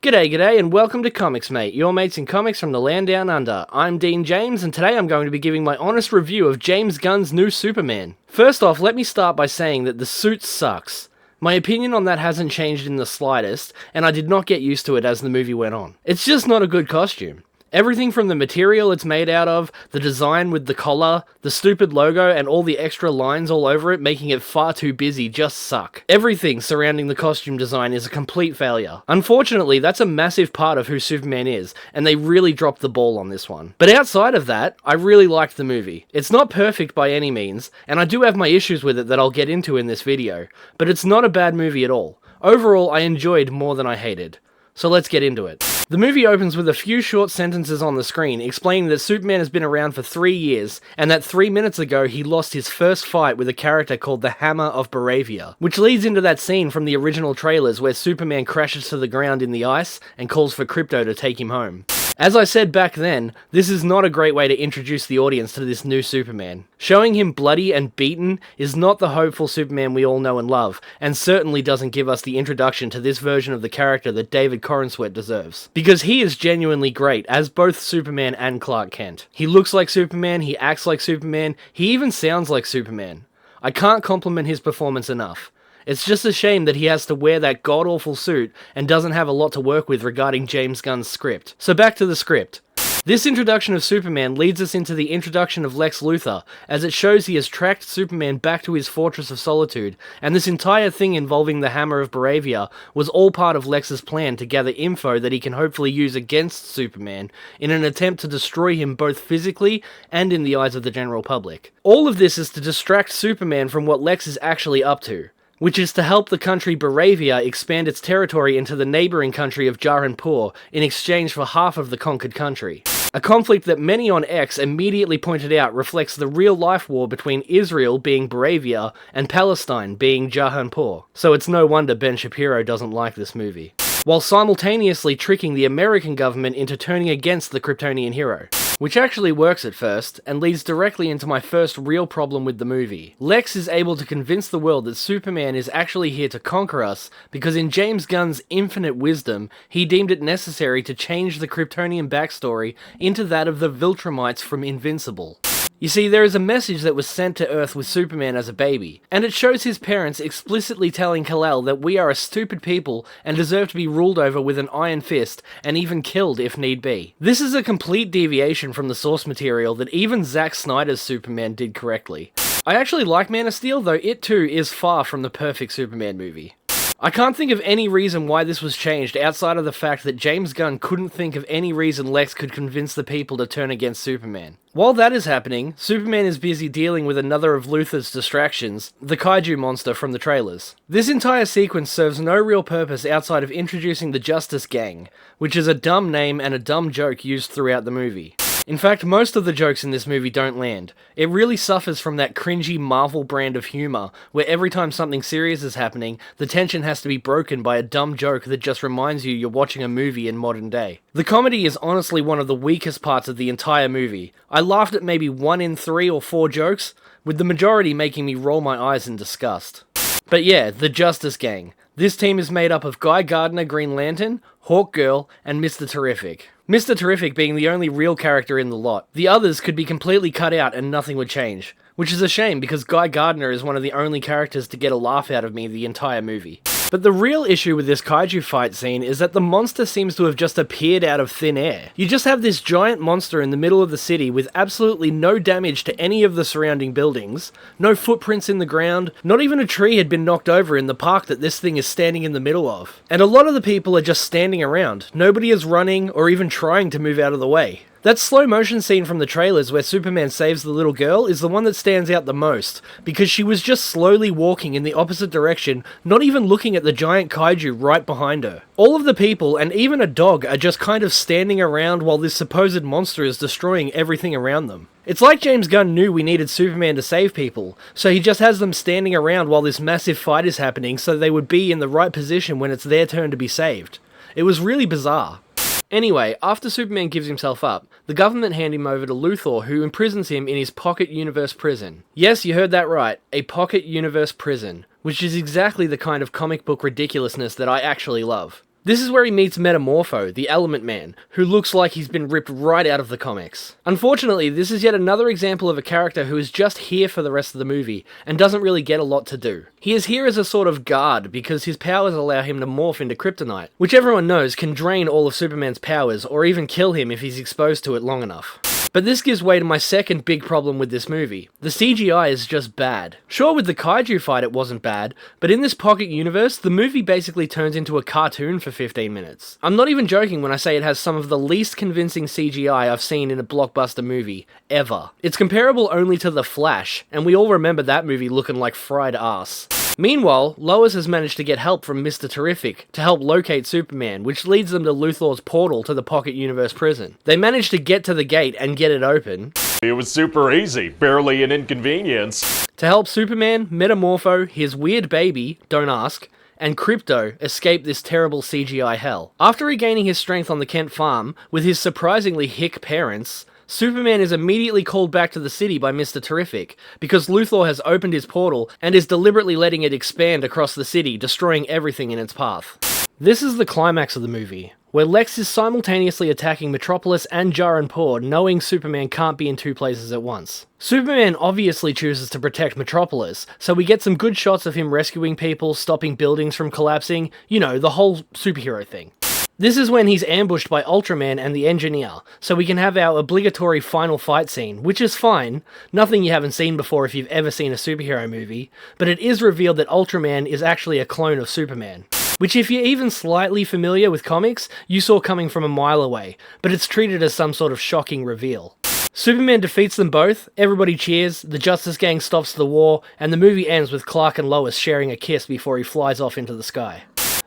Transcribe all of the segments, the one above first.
G'day, and welcome to ComicsMATE, your mates in comics from the land down under. I'm Dean James, and today I'm going to be giving my honest review of James Gunn's new Superman. First off, let me start by saying that the suit sucks. My opinion on that hasn't changed in the slightest, and I did not get used to it as the movie went on. It's just not a good costume. Everything from the material it's made out of, the design with the collar, the stupid logo, and all the extra lines all over it making it far too busy just suck. Everything surrounding the costume design is a complete failure. Unfortunately, that's a massive part of who Superman is, and they really dropped the ball on this one. But outside of that, I really liked the movie. It's not perfect by any means, and I do have my issues with it that I'll get into in this video, but it's not a bad movie at all. Overall, I enjoyed more than I hated. So let's get into it. The movie opens with a few short sentences on the screen explaining that Superman has been around for 3 years, and that 3 minutes ago he lost his first fight with a character called the Hammer of Baravia, which leads into that scene from the original trailers where Superman crashes to the ground in the ice and calls for Krypto to take him home. As I said back then, this is not a great way to introduce the audience to this new Superman. Showing him bloody and beaten is not the hopeful Superman we all know and love, and certainly doesn't give us the introduction to this version of the character that David Corenswet deserves. Because he is genuinely great as both Superman and Clark Kent. He looks like Superman, he acts like Superman, he even sounds like Superman. I can't compliment his performance enough. It's just a shame that he has to wear that god-awful suit and doesn't have a lot to work with regarding James Gunn's script. So back to the script. This introduction of Superman leads us into the introduction of Lex Luthor, as it shows he has tracked Superman back to his Fortress of Solitude, and this entire thing involving the Hammer of Baravia was all part of Lex's plan to gather info that he can hopefully use against Superman in an attempt to destroy him both physically and in the eyes of the general public. All of this is to distract Superman from what Lex is actually up to, which is to help the country Baravia expand its territory into the neighbouring country of Jahanpur in exchange for half of the conquered country. A conflict that many on X immediately pointed out reflects the real-life war between Israel being Baravia and Palestine being Jahanpur, so it's no wonder Ben Shapiro doesn't like this movie, while simultaneously tricking the American government into turning against the Kryptonian hero. Which actually works at first, and leads directly into my first real problem with the movie. Lex is able to convince the world that Superman is actually here to conquer us, because in James Gunn's infinite wisdom, he deemed it necessary to change the Kryptonian backstory into that of the Viltrumites from Invincible. You see, there is a message that was sent to Earth with Superman as a baby, and it shows his parents explicitly telling Kal-El that we are a stupid people and deserve to be ruled over with an iron fist, and even killed if need be. This is a complete deviation from the source material that even Zack Snyder's Superman did correctly. I actually like Man of Steel, though it too is far from the perfect Superman movie. I can't think of any reason why this was changed outside of the fact that James Gunn couldn't think of any reason Lex could convince the people to turn against Superman. While that is happening, Superman is busy dealing with another of Luthor's distractions, the kaiju monster from the trailers. This entire sequence serves no real purpose outside of introducing the Justice Gang, which is a dumb name and a dumb joke used throughout the movie. In fact, most of the jokes in this movie don't land. It really suffers from that cringy Marvel brand of humor, where every time something serious is happening, the tension has to be broken by a dumb joke that just reminds you you're watching a movie in modern day. The comedy is honestly one of the weakest parts of the entire movie. I laughed at maybe 1 in 3 or 4 jokes, with the majority making me roll my eyes in disgust. But yeah, the Justice Gang. This team is made up of Guy Gardner, Green Lantern, Hawkgirl, and Mr. Terrific. Mr. Terrific being the only real character in the lot. The others could be completely cut out and nothing would change, which is a shame because Guy Gardner is one of the only characters to get a laugh out of me the entire movie. But the real issue with this kaiju fight scene is that the monster seems to have just appeared out of thin air. You just have this giant monster in the middle of the city with absolutely no damage to any of the surrounding buildings, no footprints in the ground, not even a tree had been knocked over in the park that this thing is standing in the middle of. And a lot of the people are just standing around. Nobody is running or even trying to move out of the way. That slow motion scene from the trailers where Superman saves the little girl is the one that stands out the most, because she was just slowly walking in the opposite direction, not even looking at the giant kaiju right behind her. All of the people, and even a dog, are just kind of standing around while this supposed monster is destroying everything around them. It's like James Gunn knew we needed Superman to save people, so he just has them standing around while this massive fight is happening so they would be in the right position when it's their turn to be saved. It was really bizarre. Anyway, after Superman gives himself up, the government hand him over to Luthor, who imprisons him in his pocket universe prison. Yes, you heard that right, a pocket universe prison, which is exactly the kind of comic book ridiculousness that I actually love. This is where he meets Metamorpho, the Element Man, who looks like he's been ripped right out of the comics. Unfortunately, this is yet another example of a character who is just here for the rest of the movie, and doesn't really get a lot to do. He is here as a sort of guard, because his powers allow him to morph into kryptonite, which everyone knows can drain all of Superman's powers, or even kill him if he's exposed to it long enough. But this gives way to my second big problem with this movie. The CGI is just bad. Sure, with the kaiju fight it wasn't bad, but in this pocket universe, the movie basically turns into a cartoon for 15 minutes. I'm not even joking when I say it has some of the least convincing CGI I've seen in a blockbuster movie, ever. It's comparable only to The Flash, and we all remember that movie looking like fried ass. Meanwhile, Lois has managed to get help from Mr. Terrific to help locate Superman, which leads them to Luthor's portal to the Pocket Universe prison. They manage to get to the gate and get it open. It was super easy, barely an inconvenience. To help Superman, Metamorpho, his weird baby, don't ask, and Krypto escape this terrible CGI hell. After regaining his strength on the Kent farm, with his surprisingly hick parents, Superman is immediately called back to the city by Mr. Terrific, because Luthor has opened his portal and is deliberately letting it expand across the city, destroying everything in its path. This is the climax of the movie, where Lex is simultaneously attacking Metropolis and Jaranpur, knowing Superman can't be in two places at once. Superman obviously chooses to protect Metropolis, so we get some good shots of him rescuing people, stopping buildings from collapsing, you know, the whole superhero thing. This is when he's ambushed by Ultraman and the Engineer, so we can have our obligatory final fight scene, which is fine, nothing you haven't seen before if you've ever seen a superhero movie, but it is revealed that Ultraman is actually a clone of Superman. Which, if you're even slightly familiar with comics, you saw coming from a mile away, but it's treated as some sort of shocking reveal. Superman defeats them both, everybody cheers, the Justice Gang stops the war, and the movie ends with Clark and Lois sharing a kiss before he flies off into the sky.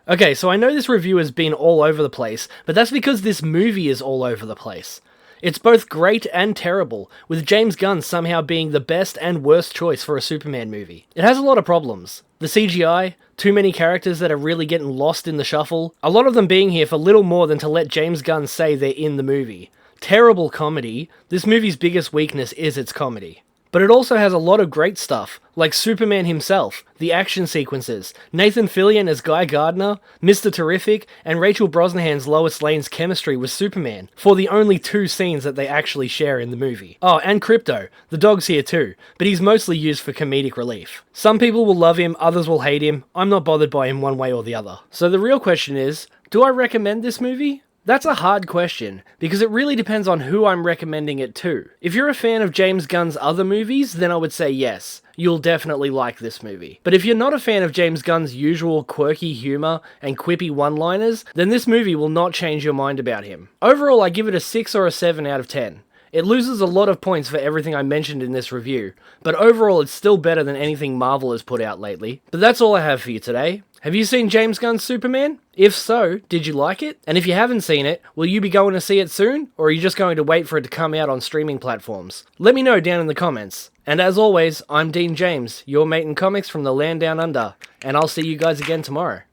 Okay, so I know this review has been all over the place, but that's because this movie is all over the place. It's both great and terrible, with James Gunn somehow being the best and worst choice for a Superman movie. It has a lot of problems. The CGI, too many characters that are really getting lost in the shuffle, a lot of them being here for little more than to let James Gunn say they're in the movie. Terrible comedy. This movie's biggest weakness is its comedy. But it also has a lot of great stuff, like Superman himself, the action sequences, Nathan Fillion as Guy Gardner, Mr. Terrific, and Rachel Brosnahan's Lois Lane's chemistry with Superman, for the only two scenes that they actually share in the movie. Oh, and Krypto, the dog's here too, but he's mostly used for comedic relief. Some people will love him, others will hate him, I'm not bothered by him one way or the other. So the real question is, do I recommend this movie? That's a hard question, because it really depends on who I'm recommending it to. If you're a fan of James Gunn's other movies, then I would say yes, you'll definitely like this movie. But if you're not a fan of James Gunn's usual quirky humour and quippy one-liners, then this movie will not change your mind about him. Overall, I give it a 6 or a 7 out of 10. It loses a lot of points for everything I mentioned in this review, but overall it's still better than anything Marvel has put out lately. But that's all I have for you today. Have you seen James Gunn's Superman? If so, did you like it? And if you haven't seen it, will you be going to see it soon? Or are you just going to wait for it to come out on streaming platforms? Let me know down in the comments. And as always, I'm Dean James, your mate in comics from the land down under, and I'll see you guys again tomorrow.